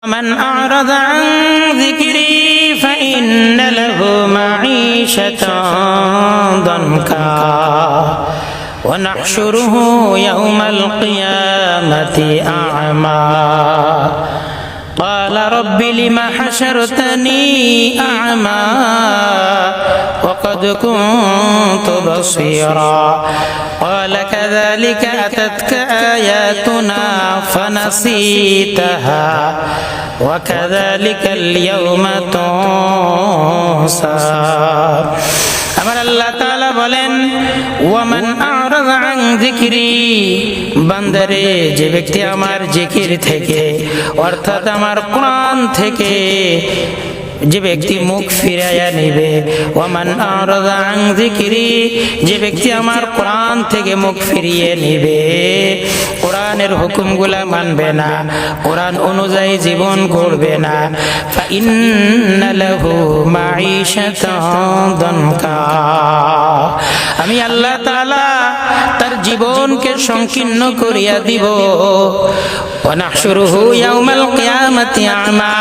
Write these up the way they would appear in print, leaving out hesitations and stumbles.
من أعرض عن ذكري فإن له معيشة ضنكا ونحشره يوم القيامة أعمى قال رب لم حشرتني أعمى وقد كنت بصيرا قال كذلك أتتك آياتنا فنسيتها وكذلك اليوم تنسى আমার আল্লাহ তাআলা বলেন ওয়ামান আ'রাযা আন যিকরি, বান্দারে যে ব্যক্তি আমার জিকির থেকে অর্থাৎ আমার কোরআন থেকে যে ব্যক্তি মুখ ফিরাইয়া নিবে, ওয়ামান আ'রাযা আন যিকরি, যে ব্যক্তি আমার কোরআন থেকে মুখ ফিরিয়ে নিবে, কোরআনের হুকুমগুলা মানবে না, কোরআন অনুযায়ী জীবন গড়বে না, ফাইন্না লাহু মাঈশাতান দানকা, আমি আল্লাহ তাআলা তার জীবনকে সংকীর্ণ করিয়া দিব। ওয়া নাহশুরুহু ইয়াউমাল কিয়ামাতি আমা,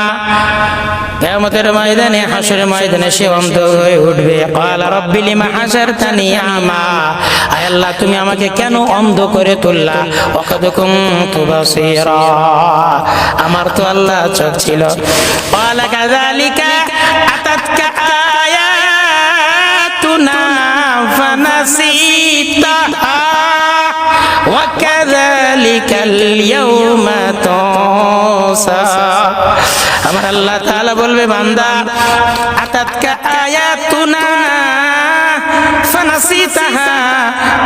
কিয়ামতের ময়দানে হাসরের ময়দানে সে অন্ধ হয়ে উঠবে। ক্বালা রাব্বি লিমা হাশারতানি আমা, আয় আল্লাহ তুমি আমাকে কেন অন্ধ করে তুললা? ওয়াকাদ কুনতু বাসীরা, আমার তো আল্লাহ চোখ ছিল। ক্বালা কাযালিকা আতাতকা আয়াতুনা ফানাসিতাহা ওয়া কাযালিকাল ইয়াউমা তুনসা, আমার আল্লাহ তাআলা বলবে বান্দা আতাতকা আয়াতুনা ফানাসিতাহা,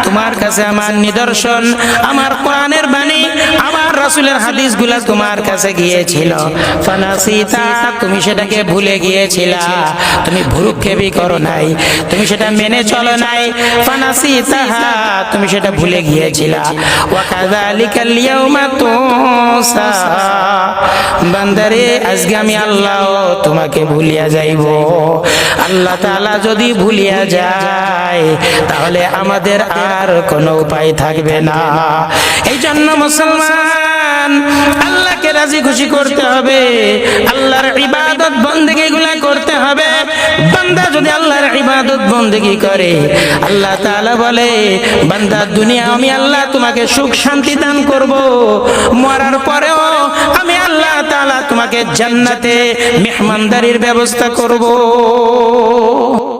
তোমার কাছে আমার নিদর্শন, আমার কোরআনের বাণী, আমার রাসূলের হাদিসগুলো তোমার কাছে গিয়েছিল, ফানাসিতা, তুমি সেটাকে ভুলে গিয়েছিলা, তুমি ভুরুক্ষেপই করো নাই, তুমি সেটা মেনে চলো নাই, ফানাসিতাহা, তুমি সেটা ভুলে গিয়েছিলা, ওয়া কাযালিকাল ইয়াউমা তুনসা, বান্দারে আজকে আমি আল্লাহ তোমাকে ভুলিয়া যাইব। আল্লাহ তাআলা যদি ভুলিয়া যায় তাহলে আমাদের আর কোনো উপায় থাকবে না। এই জন্য মুসলমান আল্লাহকে রাজি খুশি করতে হবে, আল্লাহর ইবাদত বন্দেগীগুলো করতে হবে। বান্দা যদি আল্লাহর ইবাদত বন্দেগী করে, আল্লাহ তাআলা বলে বান্দা দুনিয়া আমি আল্লাহ তোমাকে সুখ শান্তি দান করব, মরার পরেও আমি আল্লাহ তাআলা তোমাকে জান্নাতে মেহমানদারির ব্যবস্থা করব।